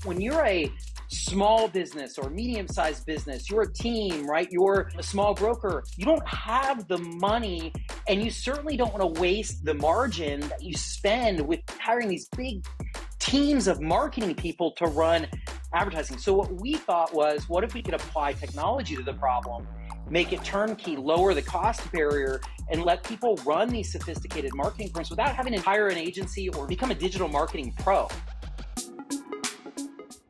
When you're a small business or medium-sized business, you're a team, right? You're a small broker. You don't have the money, and you certainly don't want to waste the margin that you spend with hiring these big teams of marketing people to run advertising. So what we thought was, what if we could apply technology to the problem, make it turnkey, lower the cost barrier, and let people run these sophisticated marketing firms without having to hire an agency or become a digital marketing pro.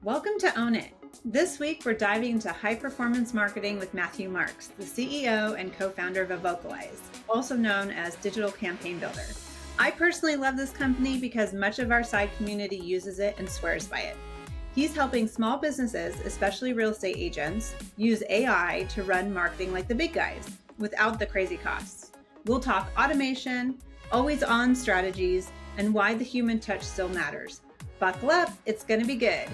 Welcome to Own It. This week, we're diving into high-performance marketing with Matthew Marx, the CEO and co-founder of Evocalize, also known as Digital Campaign Builder. I personally love this company because much of our side community uses it and swears by it. He's helping small businesses, especially real estate agents, use AI to run marketing like the big guys without the crazy costs. We'll talk automation, always-on strategies, and why the human touch still matters. Buckle up, it's going to be good.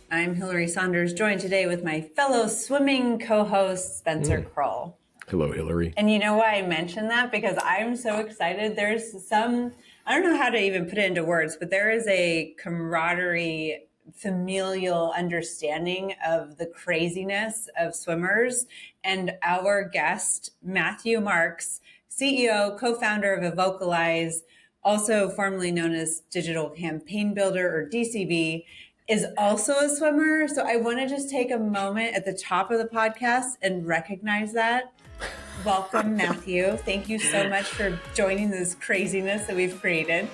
I'm Hillary Saunders, joined today with my fellow swimming co-host, Spencer Kroll. Hello, Hillary. And you know why I mentioned that? Because I'm so excited. There's some, I don't know how to even put it into words, but there is a camaraderie, familial understanding of the craziness of swimmers. And our guest, Matthew Marx, CEO, co-founder of Evocalize, also formerly known as Digital Campaign Builder or DCB, is also a swimmer. So I want to just take a moment at the top of the podcast and recognize that. Welcome, Matthew. Thank you so much for joining this craziness that we've created.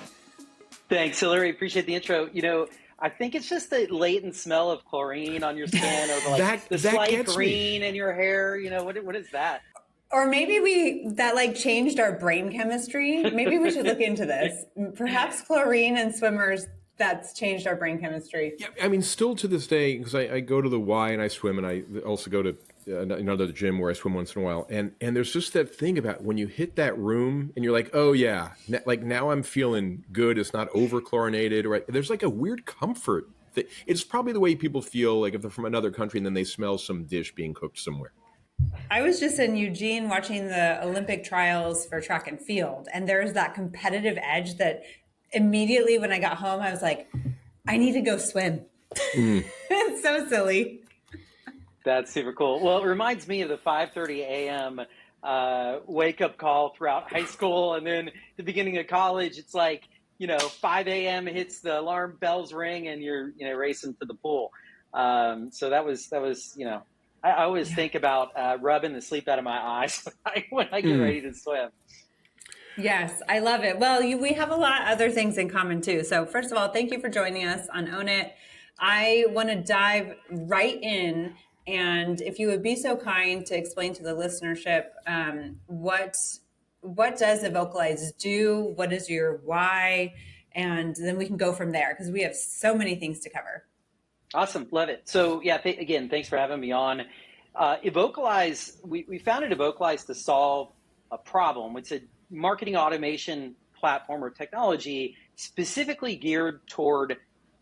Thanks, Hillary. Appreciate the intro. You know, I think it's just the latent smell of chlorine on your skin or the slight green in your hair. You know, what is that? Or maybe that changed our brain chemistry. Maybe we should look into this. Perhaps chlorine and swimmers, that's changed our brain chemistry. Yeah, I mean, still to this day, because I go to the Y and I swim, and I also go to another gym where I swim once in a while. And there's just that thing about when you hit that room and you're like, oh yeah, now I'm feeling good. It's not over chlorinated, right? There's a weird comfort. It's probably the way people feel if they're from another country and then they smell some dish being cooked somewhere. I was just in Eugene watching the Olympic trials for track and field, and there's that competitive edge that immediately when I got home, I was like, I need to go swim. It's so silly. That's super cool. Well, it reminds me of the 5:30 a.m. Wake-up call throughout high school, and then the beginning of college. It's 5 a.m. hits, the alarm bells ring, and you're racing to the pool. So that was I always think about rubbing the sleep out of my eyes when I get ready to swim. Yes, I love it. Well, we have a lot of other things in common too. So first of all, thank you for joining us on Own It. I want to dive right in, and if you would be so kind to explain to the listenership what does Evocalize do? What is your why? And then we can go from there because we have so many things to cover. Awesome. Love it. So yeah, again, thanks for having me on. Evocalize, we founded Evocalize to solve a problem. It's a marketing automation platform or technology specifically geared toward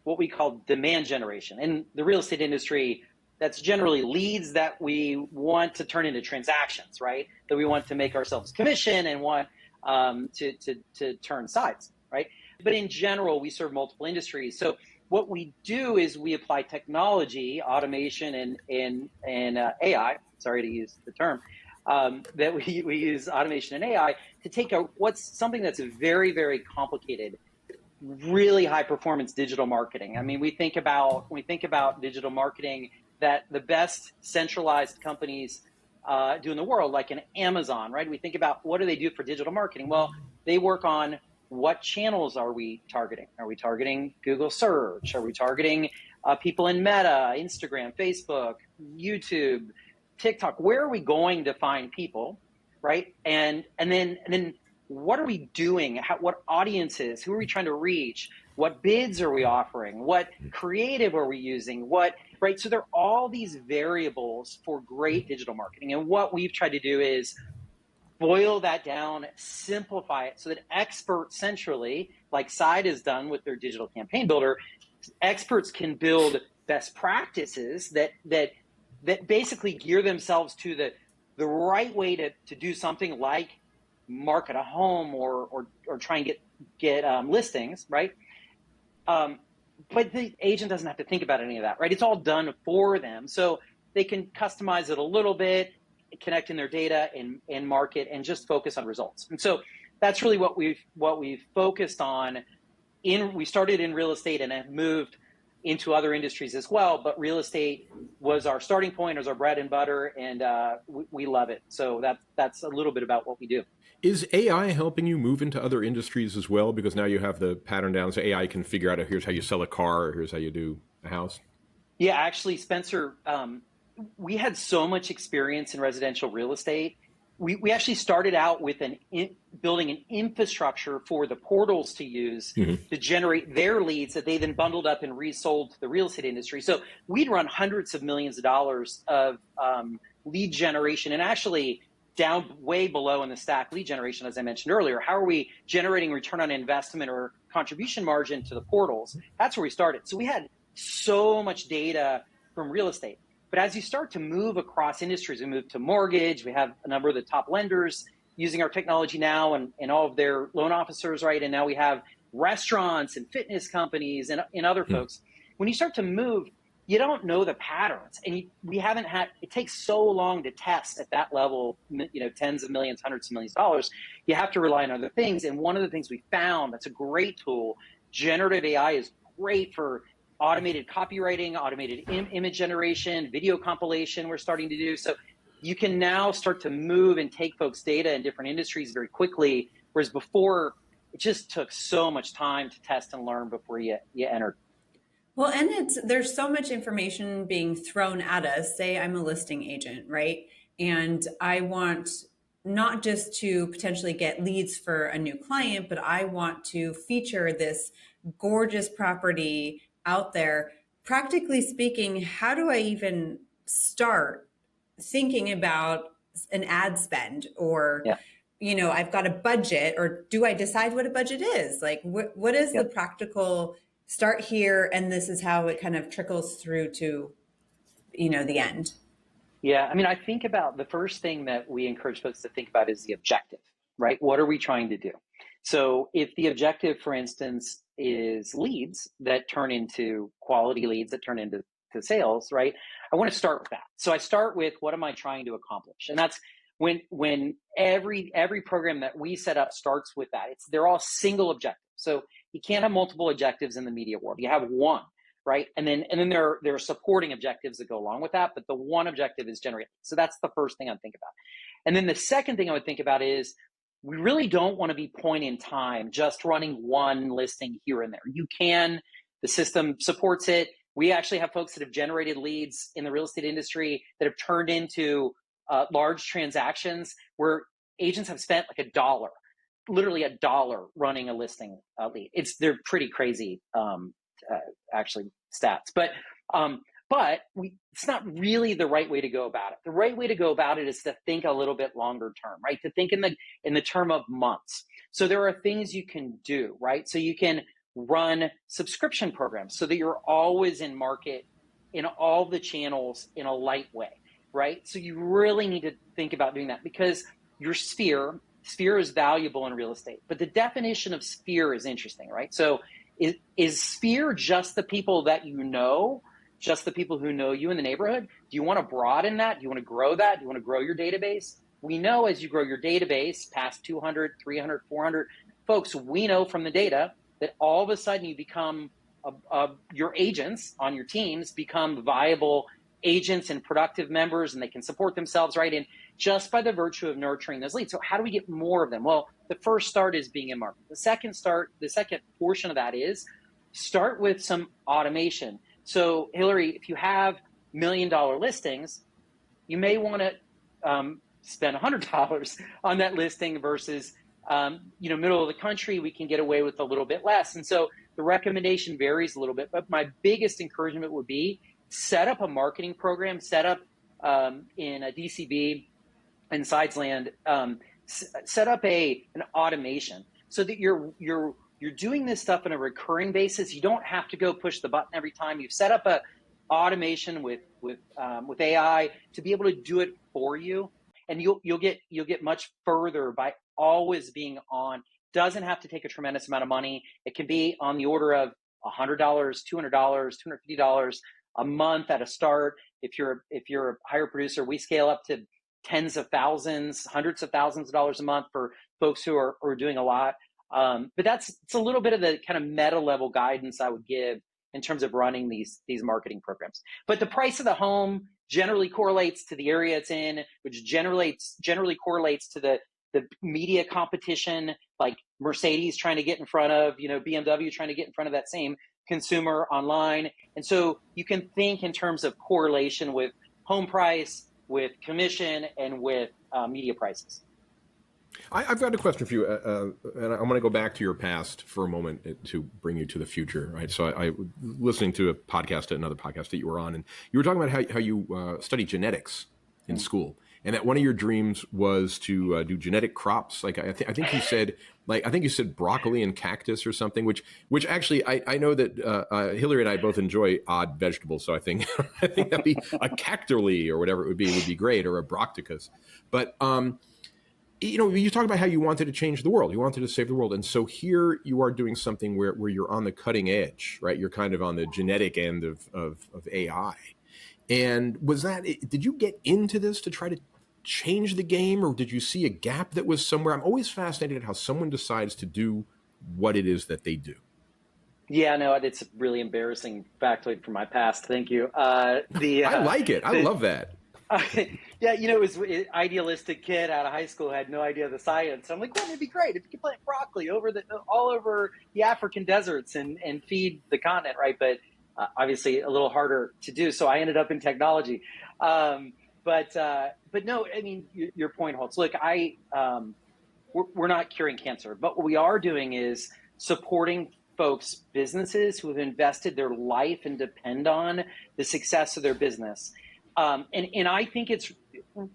what we call demand generation. In the real estate industry, that's generally leads that we want to turn into transactions, right? That we want to make ourselves commission and want to turn sides, right? But in general, we serve multiple industries. So what we do is we apply technology, automation, and AI. Sorry to use the term. That we use automation and AI to take what's something that's very, very complicated, really high performance digital marketing. I mean, when we think about digital marketing that the best centralized companies do in the world, like an Amazon, right? We think about what do they do for digital marketing? Well, they work on what channels are we targeting? Are we targeting Google search? Are we targeting people in Meta, Instagram, Facebook, YouTube, TikTok? Where are we going to find people, right? And then what are we doing? What audiences? Who are we trying to reach? What bids are we offering? What creative are we using? Right? So there are all these variables for great digital marketing. And what we've tried to do is boil that down, simplify it so that experts centrally, like Side has done with their digital campaign builder, experts can build best practices that basically gear themselves to the right way to do something like market a home or try and get listings, right? but the agent doesn't have to think about any of that, right? It's all done for them. So they can customize it a little bit, connect in their data and market and just focus on results. And so that's really what we've focused on. We started in real estate and have moved into other industries as well, but real estate was our starting point, as our bread and butter, and we love it. So that's a little bit about what we do. Is AI helping you move into other industries as well? Because now you have the pattern down, so AI can figure out, here's how you sell a car, or here's how you do a house. Yeah, actually, Spencer, we had so much experience in residential real estate. We actually started out with building an infrastructure for the portals to use to generate their leads that they then bundled up and resold to the real estate industry. So we'd run hundreds of millions of dollars of lead generation, and actually down way below in the stack lead generation, as I mentioned earlier. How are we generating return on investment or contribution margin to the portals? That's where we started. So we had so much data from real estate. But as you start to move across industries, we move to mortgage. We have a number of the top lenders using our technology now and all of their loan officers, right? And now we have restaurants and fitness companies and other folks. When you start to move, you don't know the patterns. And we haven't had, it takes so long to test at that level, tens of millions, hundreds of millions of dollars. You have to rely on other things. And one of the things we found that's a great tool, generative AI is great for automated copywriting, automated image generation, video compilation we're starting to do. So you can now start to move and take folks' data in different industries very quickly, whereas before it just took so much time to test and learn before you entered. Well, and there's so much information being thrown at us. Say I'm a listing agent, right? And I want not just to potentially get leads for a new client, but I want to feature this gorgeous property out there. Practically speaking, how do I even start thinking about an ad spend? Or, I've got a budget, or do I decide what a budget is? Like, what is the practical start here? And this is how it kind of trickles through to, the end. Yeah. I mean, I think about the first thing that we encourage folks to think about is the objective, right? What are we trying to do? So if the objective, for instance, is leads that turn into quality leads that turn into sales, right? I want to start with that. So I start with, what am I trying to accomplish? And that's when every program that we set up starts with that. They're all single objectives. So you can't have multiple objectives in the media world. You have one, right? And then there are supporting objectives that go along with that, but the one objective is generate. So that's the first thing I think about. And then the second thing I would think about is, we really don't want to be point in time, just running one listing here and there. The system supports it. We actually have folks that have generated leads in the real estate industry that have turned into large transactions where agents have spent like literally $1 running a listing lead. They're pretty crazy, actually, stats. But it's not really the right way to go about it. The right way to go about it is to think a little bit longer term, right? To think in the term of months. So there are things you can do, right? So you can run subscription programs so that you're always in market in all the channels in a light way, right? So you really need to think about doing that, because your sphere is valuable in real estate. But the definition of sphere is interesting, right? So is sphere just the people that you know? Just the people who know you in the neighborhood? Do you want to broaden that? Do you want to grow that? Do you want to grow your database? We know as you grow your database past 200, 300, 400 folks, we know from the data that all of a sudden you become, your agents on your teams become viable agents and productive members, and they can support themselves, right? And just by the virtue of nurturing those leads. So how do we get more of them? Well, the first start is being in market. The second portion of that is start with some automation. So, Hillary, if you have $1 million listings, you may want to spend $100 on that listing versus, middle of the country, we can get away with a little bit less. And so the recommendation varies a little bit. But my biggest encouragement would be set up a marketing program, set up in a DCB and Sidesland, set up an automation so that you're doing this stuff on a recurring basis. You don't have to go push the button every time. You've set up a automation with AI to be able to do it for you, and you'll get much further by always being on. Doesn't have to take a tremendous amount of money. It can be on the order of $100, $200, $250 a month at a start. If you're a higher producer, we scale up to tens of thousands, hundreds of thousands of dollars a month for folks who are doing a lot. But it's a little bit of the kind of meta level guidance I would give in terms of running these marketing programs. But the price of the home generally correlates to the area it's in, which generally correlates to the media competition, like Mercedes trying to get in front of, BMW trying to get in front of that same consumer online. And so you can think in terms of correlation with home price, with commission, and with media prices. I've got a question for you, and I want to go back to your past for a moment to bring you to the future, right? So I listening to another podcast that you were on, and you were talking about how you studied genetics in school, and that one of your dreams was to do genetic crops. Like I think you said broccoli and cactus or something, which actually I know that Hillary and I both enjoy odd vegetables, so I think that'd be a cacturli or whatever it would be great, or a brocticus, but you talk about how you wanted to change the world. You wanted to save the world. And so here you are doing something where you're on the cutting edge, right? You're kind of on the genetic end of AI. And did you get into this to try to change the game, or did you see a gap that was somewhere? I'm always fascinated at how someone decides to do what it is that they do. Yeah, no, it's a really embarrassing factoid from my past. Thank you. I like it. I love that. Yeah, it was an idealistic kid out of high school, had no idea the science. I'm like, wouldn't it be great if you could plant broccoli all over the African deserts and feed the continent, right? But obviously a little harder to do. So I ended up in technology. But no, I mean, your point holds. Look, we're not curing cancer, but what we are doing is supporting folks, businesses who have invested their life and depend on the success of their business. And I think it's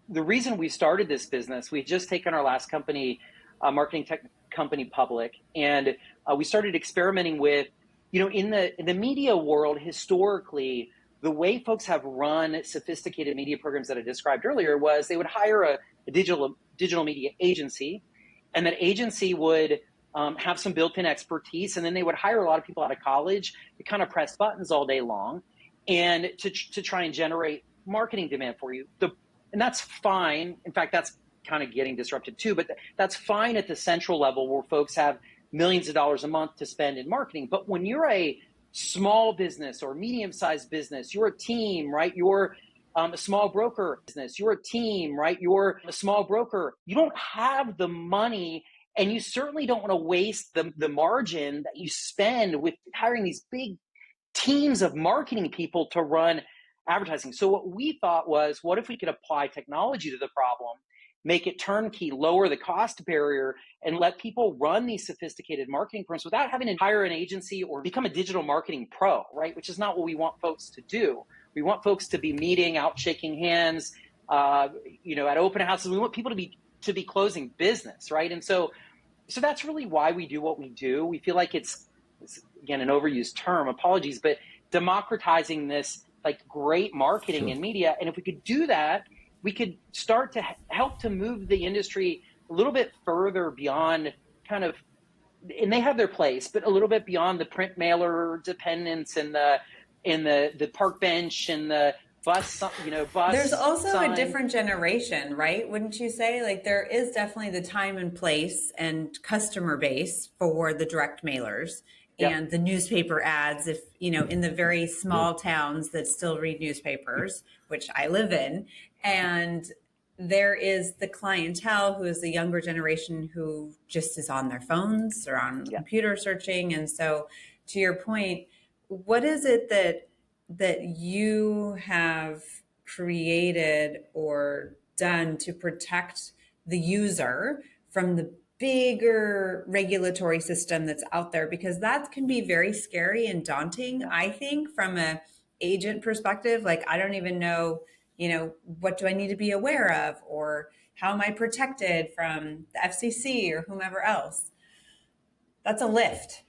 the reason we started this business. We've just taken our last company, marketing tech company, public, and we started experimenting with, in the media world, historically, the way folks have run sophisticated media programs that I described earlier was they would hire a digital media agency, and that agency would have some built-in expertise, and then they would hire a lot of people out of college to kind of press buttons all day long and to try and generate marketing demand for you. And that's fine. In fact, that's kind of getting disrupted too, but that's fine at the central level where folks have millions of dollars a month to spend in marketing. But when you're a small business or medium-sized business, you're a team, right? You're a small broker business, you're a team, right? You're a small broker. You don't have the money, and you certainly don't want to waste the margin that you spend with hiring these big teams of marketing people to run advertising. So what we thought was, what if we could apply technology to the problem, make it turnkey, lower the cost barrier, and let people run these sophisticated marketing programs without having to hire an agency or become a digital marketing pro, right? Which is not what we want folks to do. We want folks to be meeting, out shaking hands, at open houses. We want people to be closing business, right? And so that's really why we do what we do. We feel like it's again, an overused term, apologies, but democratizing this like great marketing and media. And if we could do that, we could start to help to move the industry a little bit further beyond kind of, and they have their place, but a little bit beyond the print mailer dependence and the park bench and the bus. There's also sign. A different generation, right? Wouldn't you say? Like there is definitely the time and place and customer base for the direct mailers. Yep. And the newspaper ads, if, in the very small towns that still read newspapers, which I live in. And there is the clientele who is the younger generation who just is on their phones or on computer searching. And so to your point, what is it that you have created or done to protect the user from the bigger regulatory system that's out there? Because that can be very scary and daunting, I think, from an agent perspective. Like, I don't even know, what do I need to be aware of, or how am I protected from the FCC or whomever else? That's a lift.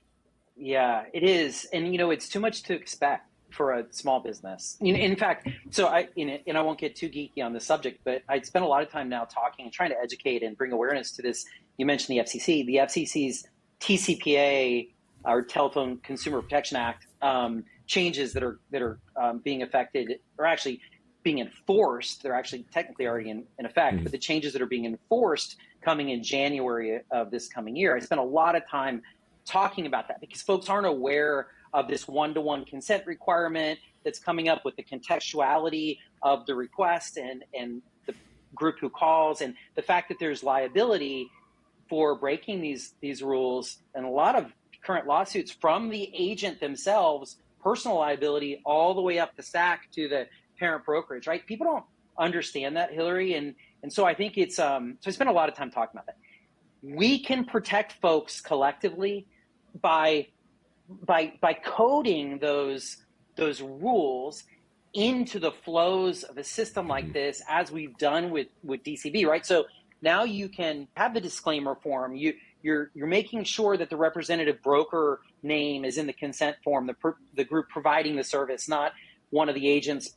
Yeah, it is. And, it's too much to expect for a small business. In fact, so I won't get too geeky on the subject, but I spent a lot of time now talking and trying to educate and bring awareness to this. You mentioned the FCC. The FCC's TCPA our Telephone Consumer Protection Act changes that are being affected, or actually being enforced. They're actually technically already in effect, but the changes that are being enforced coming in January of this coming year. I spent a lot of time talking about that because folks aren't aware of this one-to-one consent requirement that's coming up with the contextuality of the request and the group who calls, and the fact that there's liability for breaking these rules, and a lot of current lawsuits from the agent themselves, personal liability all the way up the stack to the parent brokerage, right? People don't understand that, Hillary, and so I think it's so I spent a lot of time talking about that. We can protect folks collectively by coding those rules into the flows of a system like this, as we've done with DCB, right? So now you can have the disclaimer form. You're making sure that the representative broker name is in the consent form, the group providing the service, not one of the agents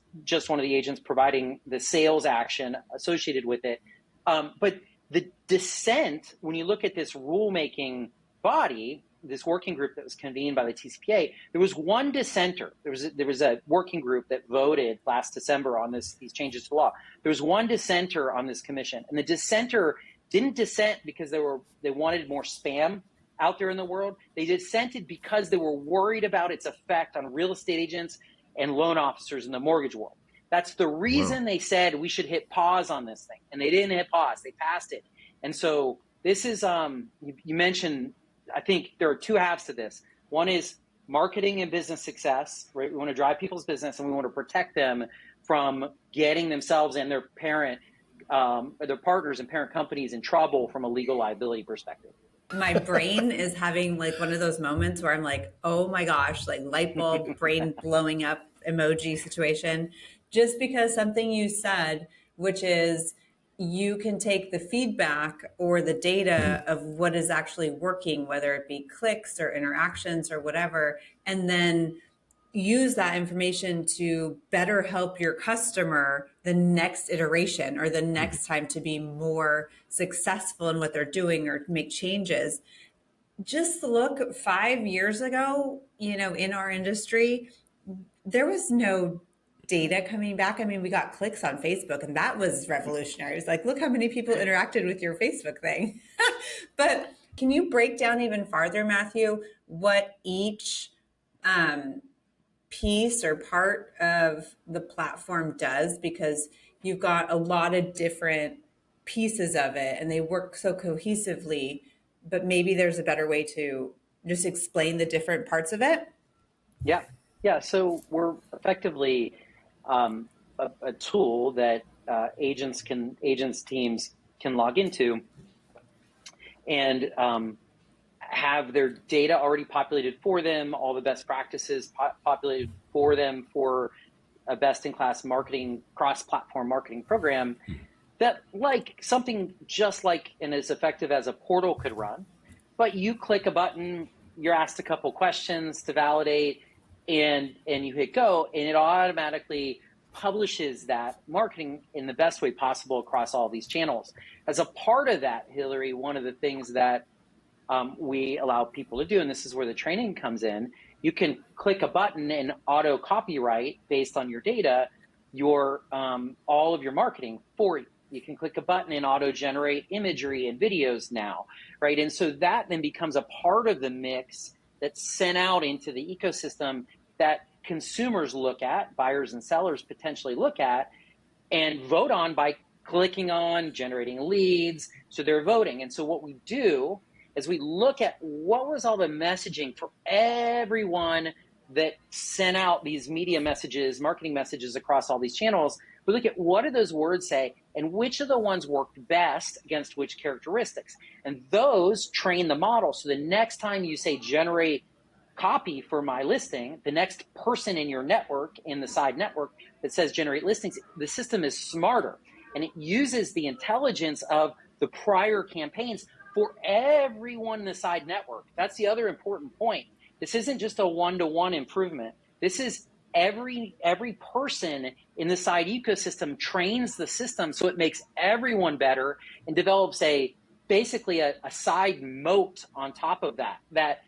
providing the sales action associated with it. But the dissent, when you look at this rulemaking body, this working group that was convened by the TCPA, there was one dissenter. There was a working group that voted last December on these changes to the law. There was one dissenter on this commission, and the dissenter didn't dissent because they wanted more spam out there in the world. They dissented because they were worried about its effect on real estate agents and loan officers in the mortgage world. That's the reason they said we should hit pause on this thing, and they didn't hit pause. They passed it. And so this is you mentioned, I think there are two halves to this. One is marketing and business success, right? We want to drive people's business, and we want to protect them from getting themselves and their their partners and parent companies in trouble from a legal liability perspective. My brain is having like one of those moments where I'm like, oh my gosh, like light bulb, brain blowing up emoji situation, just because something you said, which is you can take the feedback or the data of what is actually working, whether it be clicks or interactions or whatever, and then use that information to better help your customer the next iteration or the next time to be more successful in what they're doing or make changes. Just look 5 years ago, in our industry, there was no data coming back. I mean, we got clicks on Facebook, and that was revolutionary. It's like, look how many people interacted with your Facebook thing. But can you break down even farther, Matthew, what each piece or part of the platform does? Because you've got a lot of different pieces of it and they work so cohesively, but maybe there's a better way to just explain the different parts of it. Yeah. So we're effectively a tool that agents teams can log into and have their data already populated for them, all the best practices populated for them for a best-in-class marketing, cross-platform marketing program that like something just like and as effective as a portal could run. But you click a button, you're asked a couple questions to validate, and you hit go, and it automatically publishes that marketing in the best way possible across all these channels. As a part of that, Hillary, one of the things that we allow people to do, and this is where the training comes in, you can click a button and auto copyright based on your data, your all of your marketing for you. You can click a button and auto generate imagery and videos now, right? And so that then becomes a part of the mix that's sent out into the ecosystem that consumers look at, buyers and sellers potentially look at, and vote on by clicking on, generating leads. So they're voting. And so what we do is we look at what was all the messaging for everyone that sent out these media messages, marketing messages across all these channels. We look at what do those words say and which of the ones worked best against which characteristics. And those train the model. So the next time you say generate copy for my listing, the next person in your network, in the side network that says generate listings, the system is smarter and it uses the intelligence of the prior campaigns for everyone in the side network. That's the other important point. This isn't just a one-to-one improvement. This is every person in the side ecosystem trains the system so it makes everyone better and develops basically a side moat on top of that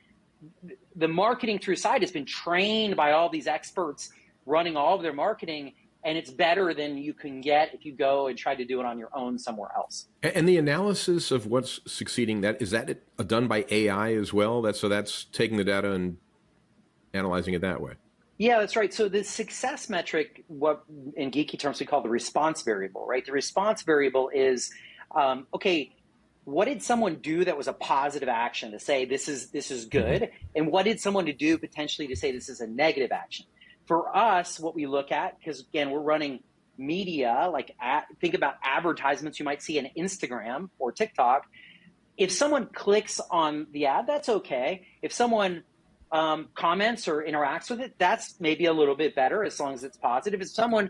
the marketing through site has been trained by all these experts running all of their marketing, and it's better than you can get if you go and try to do it on your own somewhere else. And the analysis of what's succeeding, is that done by AI as well? That's taking the data and analyzing it that way. Yeah, that's right. So the success metric, what in geeky terms we call the response variable, right? The response variable is, okay, what did someone do that was a positive action to say this is good, and what did someone do potentially to say this is a negative action? For us, what we look at, because again, we're running media, think about advertisements you might see in Instagram or TikTok. If someone clicks on the ad, that's okay. If someone comments or interacts with it, that's maybe a little bit better as long as it's positive. If someone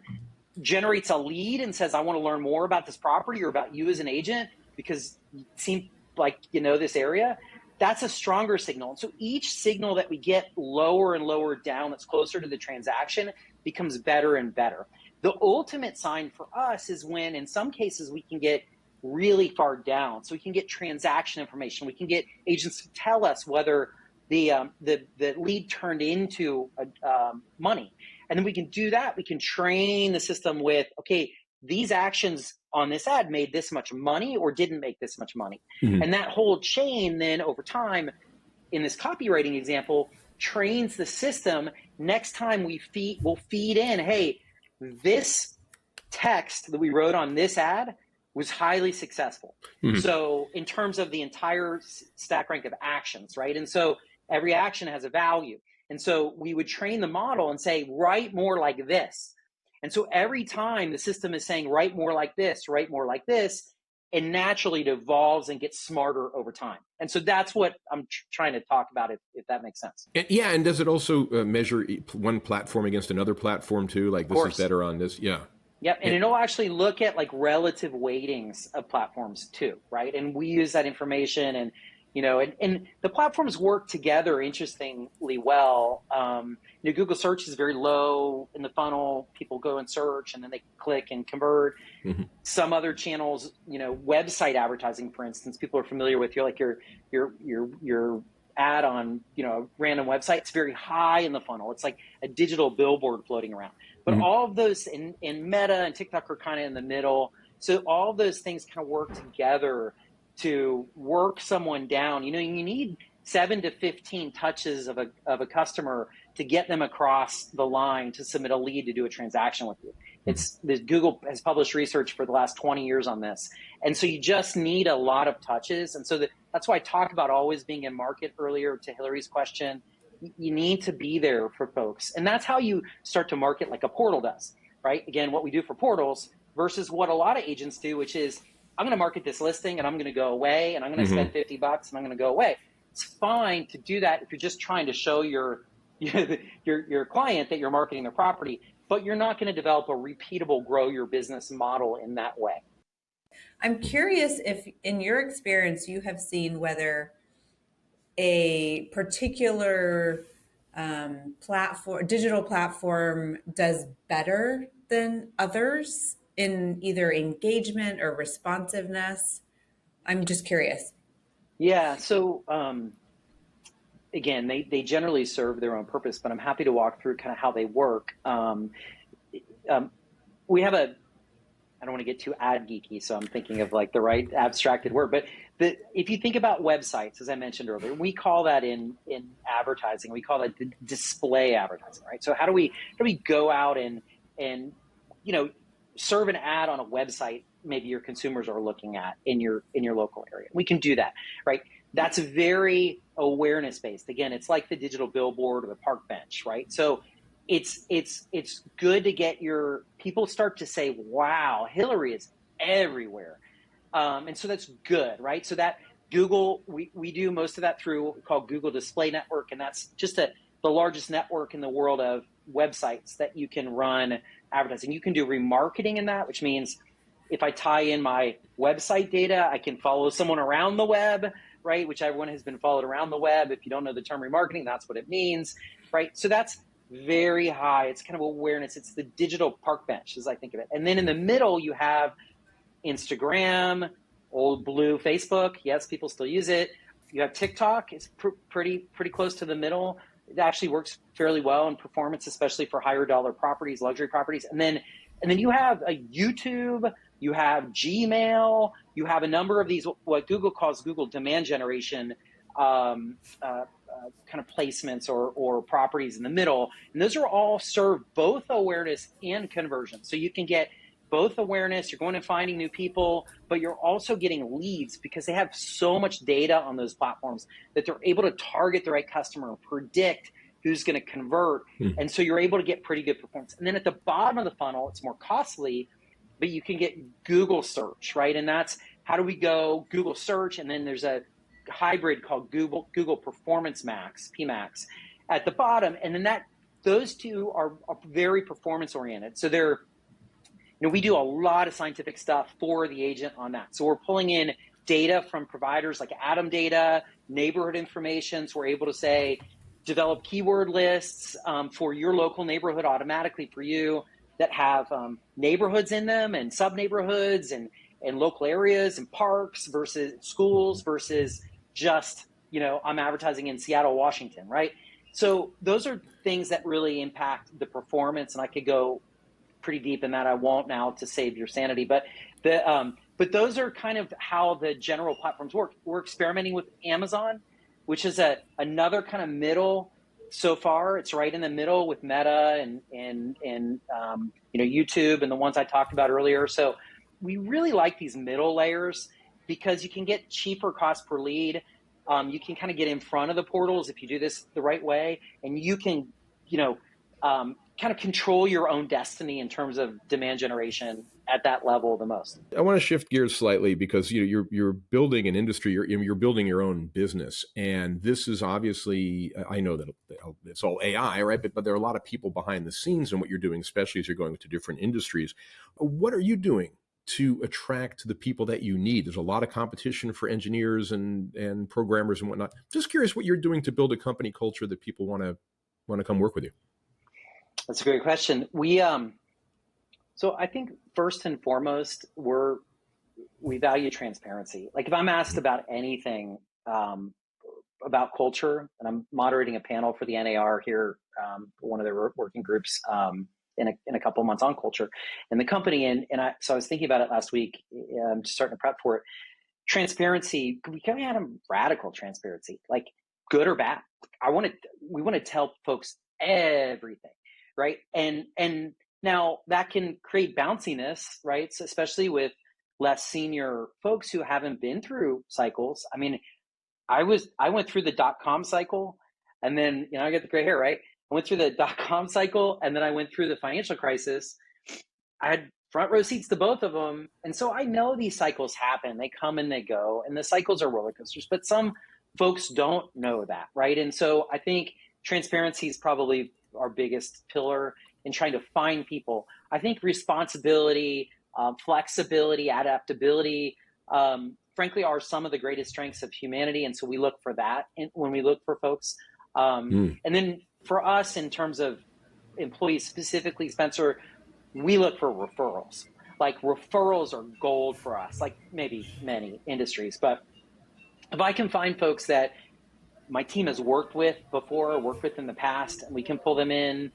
generates a lead and says, I want to learn more about this property or about you as an agent because you seem like you know this area, that's a stronger signal. And so each signal that we get lower and lower down that's closer to the transaction becomes better and better. The ultimate sign for us is when in some cases we can get really far down. So we can get transaction information. We can get agents to tell us whether the lead turned into money. And then we can do that. We can train the system with, okay, these actions on this ad made this much money or didn't make this much money. And that whole chain then over time, in this copywriting example, trains the system. Next time we'll feed in, hey, this text that we wrote on this ad was highly successful. So in terms of the entire stack rank of actions, right? And so every action has a value. And so we would train the model and say, write more like this. And so every time the system is saying, write more like this, it naturally evolves and gets smarter over time. And so that's what I'm trying to talk about, if that makes sense. Yeah, and does it also measure one platform against another platform too? Like this is better on this? Yeah. Yep, and it'll actually look at like relative weightings of platforms too, right? And we use that information, and and the platforms work together interestingly well. Google search is very low in the funnel. People go and search, and then they click and convert. Some other channels, website advertising, for instance, people are familiar with. You're like your ad on a random website. It's very high in the funnel. It's like a digital billboard floating around. But all of those in Meta and TikTok are kind of in the middle. So all of those things kind of work together to work someone down. You need 7 to 15 touches of a customer to get them across the line to submit a lead to do a transaction with you. Google has published research for the last 20 years on this. And so you just need a lot of touches. And so that's why I talk about always being in market earlier to Hillary's question. You need to be there for folks. And that's how you start to market like a portal does, right? Again, what we do for portals versus what a lot of agents do, which is I'm going to market this listing and I'm going to go away and I'm going to spend $50 and I'm going to go away. It's fine to do that if you're just trying to show your client that you're marketing their property, but you're not going to develop a repeatable grow your business model in that way. I'm curious if in your experience you have seen whether a particular digital platform does better than others in either engagement or responsiveness. I'm just curious. Yeah. So again, they generally serve their own purpose, but I'm happy to walk through kind of how they work. We have I don't want to get too ad geeky, so I'm thinking of like the right abstracted word, but if you think about websites, as I mentioned earlier, we call that in advertising, we call that the display advertising, right? So how do we go out and serve an ad on a website maybe your consumers are looking at in your local area? We can do that, right? That's very awareness based. Again, it's like the digital billboard or the park bench, right? So it's good to get your people start to say, wow, Hillary is everywhere. And so that's good, right? So that Google, we do most of that through what we call Google Display Network. And that's just the largest network in the world of websites that you can run advertising. You can do remarketing in that, which means if I tie in my website data, I can follow someone around the web, right? Which everyone has been followed around the web. If you don't know the term remarketing, that's what it means, right? So that's very high. It's kind of awareness. It's the digital park bench, as I think of it. And then in the middle, you have Instagram, old blue Facebook. Yes, people still use it. You have TikTok. It's pretty close to the middle. It actually works fairly well in performance, especially for higher dollar properties, luxury properties. And then you have a YouTube. You have Gmail. You have a number of these, what Google calls Google demand generation kind of placements or properties in the middle. And those are all serve both awareness and conversion. So you can get both awareness, you're going and finding new people, but you're also getting leads because they have so much data on those platforms that they're able to target the right customer and predict who's going to convert. And so you're able to get pretty good performance. And then at the bottom of the funnel, it's more costly, but you can get Google search, right? And that's how do we go Google search, and then there's a hybrid called Google Performance Max, PMax, at the bottom. And then those two are very performance oriented. So they're, we do a lot of scientific stuff for the agent on that. So we're pulling in data from providers like Atom Data, neighborhood information. So we're able to say, develop keyword lists for your local neighborhood automatically for you that have neighborhoods in them and sub-neighborhoods and local areas and parks versus schools versus just, I'm advertising in Seattle, Washington, right? So those are things that really impact the performance, and I could go pretty deep in that. I won't now to save your sanity, but those are kind of how the general platforms work. We're experimenting with Amazon, which is another kind of middle. So far, it's right in the middle with Meta and YouTube and the ones I talked about earlier. So we really like these middle layers because you can get cheaper cost per lead. You can kind of get in front of the portals if you do this the right way, and you can, kind of control your own destiny in terms of demand generation at that level the most. I want to shift gears slightly because you're building an industry, you're building your own business, and this is obviously, I know that it's all AI, right? But there are a lot of people behind the scenes in what you're doing, especially as you're going to different industries. What are you doing to attract the people that you need? There's a lot of competition for engineers and programmers and whatnot. Just curious what you're doing to build a company culture that people want to come work with you. That's a great question. So I think first and foremost, we value transparency. Like if I'm asked about anything about culture, and I'm moderating a panel for the NAR here, one of their working groups in a couple of months on culture in the company, so I was thinking about it last week. I'm just starting to prep for it. Transparency, we kind of had a radical transparency, like good or bad. We want to tell folks everything. Right. And now that can create bounciness, right? So especially with less senior folks who haven't been through cycles. I mean, I went through the .com cycle, and then, I get the gray hair, right? I went through the .com cycle, and then I went through the financial crisis. I had front row seats to both of them. And so I know these cycles happen. They come and they go, and the cycles are roller coasters, but some folks don't know that, right? And so I think transparency is probably our biggest pillar in trying to find people. I think responsibility, flexibility, adaptability, frankly, are some of the greatest strengths of humanity. And so we look for that when we look for folks. And then for us, in terms of employees specifically, Spencer, we look for referrals. Like referrals are gold for us, like maybe many industries. But if I can find folks that my team has worked with before, worked with in the past, and we can pull them in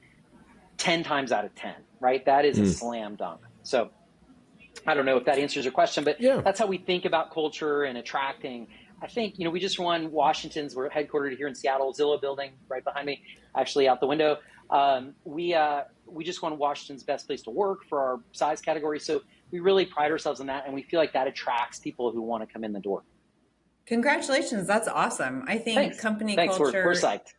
10 times out of 10, right? That is a slam dunk. So I don't know if that answers your question, but that's how we think about culture and attracting. I think, we just won Washington's, we're headquartered here in Seattle, Zillow building right behind me, actually out the window. We just won Washington's best place to work for our size category. So we really pride ourselves on that. And we feel like that attracts people who want to come in the door. Congratulations. That's awesome. I think company culture we're psyched.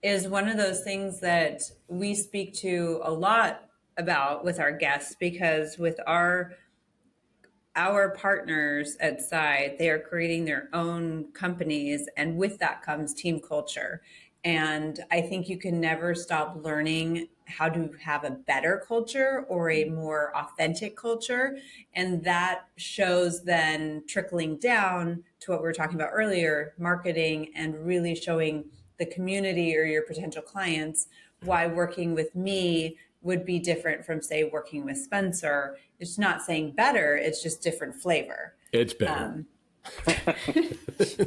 Is one of those things that we speak to a lot about with our guests, because with our partners at Side, they are creating their own companies, and with that comes team culture. And I think you can never stop learning how to have a better culture or a more authentic culture. And that shows then trickling down to what we were talking about earlier, marketing, and really showing the community or your potential clients why working with me would be different from, say, working with Spencer. It's not saying better, it's just different flavor. It's better.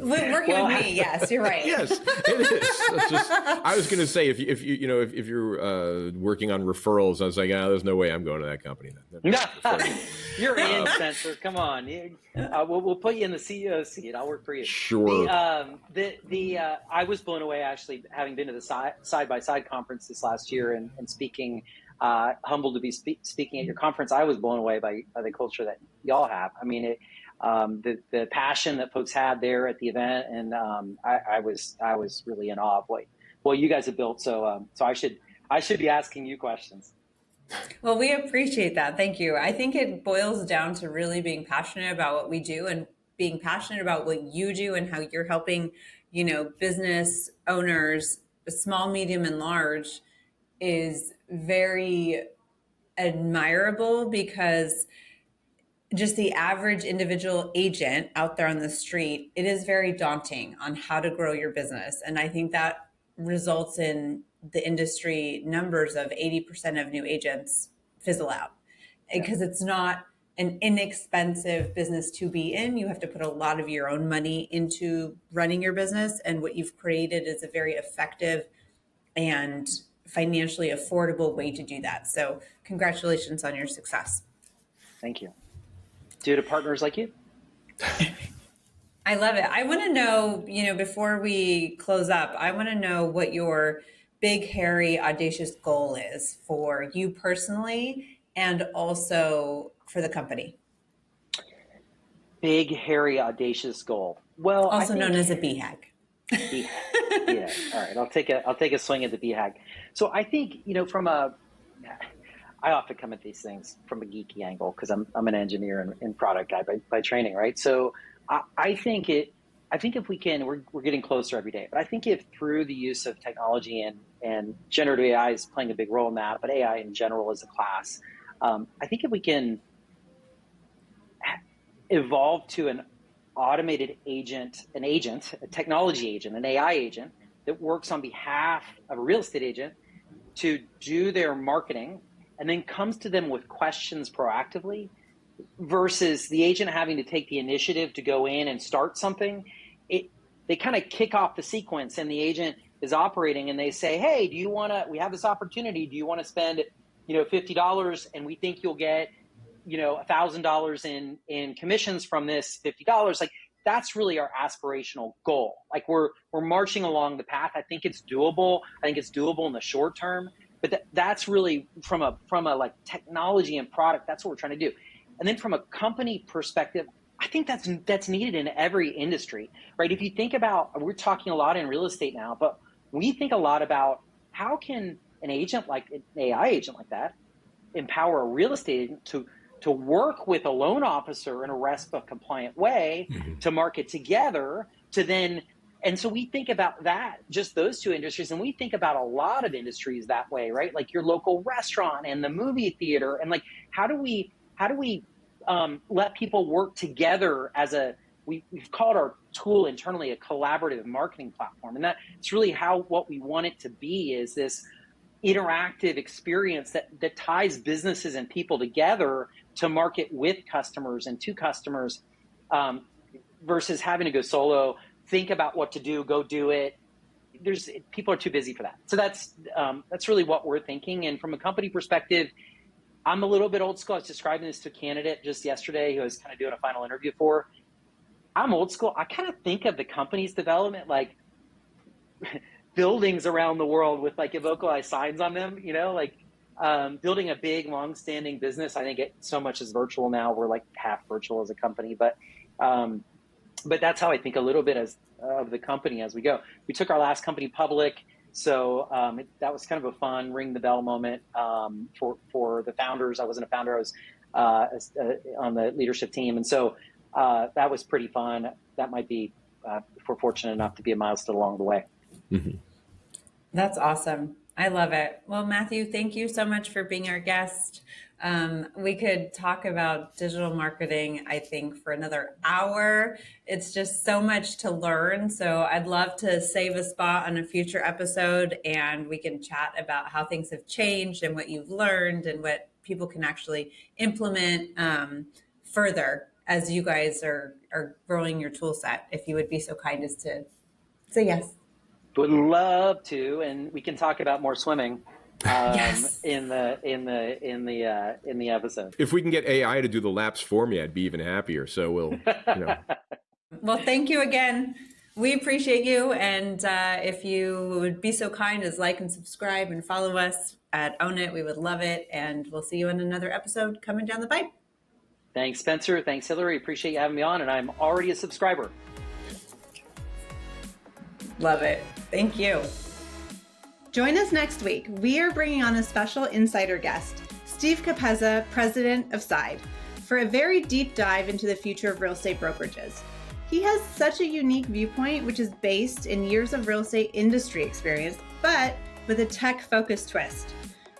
Working with me, yes, you're right. Yes, it is. It's just, I was going to say, if you're working on referrals, I was like, there's no way I'm going to that company then. You're in, Spencer. Come on. We'll put you in the CEO seat. I'll work for you. Sure. I was blown away, actually, having been to the side-by-side conference this last year and speaking, humbled to be speaking at your conference. I was blown away by the culture that y'all have. I mean, the passion that folks had there at the event, and I was really in awe of what you guys have built. So I should be asking you questions. Well, we appreciate that. Thank you. I think it boils down to really being passionate about what we do and being passionate about what you do and how you're helping, business owners, small, medium, and large, is very admirable, because just the average individual agent out there on the street, it is very daunting on how to grow your business. And I think that results in the industry numbers of 80% of new agents fizzle out, because it's not an inexpensive business to be in. You have to put a lot of your own money into running your business. And what you've created is a very effective and financially affordable way to do that. So congratulations on your success. Thank you. Due to partners like you. I love it. I want to know, before we close up, I want to know what your big, hairy, audacious goal is for you personally and also for the company. Big, hairy, audacious goal. Well, also known as a BHAG. BHAG. Yeah. All right. I'll take a swing at the BHAG. So I think, I often come at these things from a geeky angle because I'm an engineer and product guy by training, right? So I think if we can, we're getting closer every day. But I think if through the use of technology and generative AI is playing a big role in that, but AI in general as a class, I think if we can evolve to an automated agent, a technology agent, an AI agent that works on behalf of a real estate agent to do their marketing and then comes to them with questions proactively, versus the agent having to take the initiative to go in and start something. They kind of kick off the sequence and the agent is operating and they say, hey, we have this opportunity. Do you want to spend, $50 and we think you'll get, $1,000 in commissions from this $50. Like, that's really our aspirational goal. Like, we're marching along the path. I think it's doable. I think it's doable in the short term, but that's really from a like technology and product, that's what we're trying to do. And then from a company perspective, I think that's needed in every industry, right? If you think about, we're talking a lot in real estate now, but we think a lot about how can an agent like an AI agent like that empower a real estate agent to work with a loan officer in a RESPA compliant way to market together to then. And so we think about that, just those two industries, and we think about a lot of industries that way, right? Like your local restaurant and the movie theater, and like how do we let people work together as we've called our tool internally a collaborative marketing platform, and that's really what we want it to be, is this interactive experience that ties businesses and people together to market with customers and to customers, versus having to go solo. Think about what to do, go do it. People are too busy for that. So that's really what we're thinking. And from a company perspective, I'm a little bit old school. I was describing this to a candidate just yesterday who I was kind of doing a final interview for. I'm old school. I kind of think of the company's development like buildings around the world with like Evocalize signs on them, building a big, long-standing business. I think so much is virtual now. We're like half virtual as a company, but that's how I think a little bit of the company as we go. We took our last company public, so that was kind of a fun ring the bell moment for the founders. I wasn't a founder; I was on the leadership team, and so that was pretty fun. That might be, if we're fortunate enough to be a milestone along the way. Mm-hmm. That's awesome. I love it. Well, Matthew, thank you so much for being our guest. We could talk about digital marketing, I think, for another hour. It's just so much to learn. So I'd love to save a spot on a future episode and we can chat about how things have changed and what you've learned and what people can actually implement further as you guys are growing your tool set, if you would be so kind as to say yes. Would love to, and we can talk about more swimming Yes. in the episode. If we can get AI to do the laps for me, I'd be even happier. So we'll, Well, thank you again. We appreciate you. And if you would be so kind as like and subscribe and follow us at Own It, we would love it. And we'll see you in another episode coming down the pipe. Thanks, Spencer. Thanks, Hillary. Appreciate you having me on. And I'm already a subscriber. Love it. Thank you. Join us next week. We are bringing on a special insider guest, Steve Capezza, president of Side, for a very deep dive into the future of real estate brokerages. He has such a unique viewpoint, which is based in years of real estate industry experience, but with a tech-focused twist.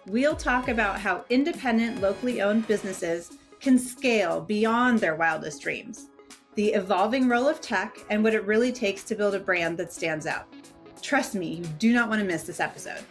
We'll talk about how independent, locally owned businesses can scale beyond their wildest dreams, the evolving role of tech, and what it really takes to build a brand that stands out. Trust me, you do not want to miss this episode.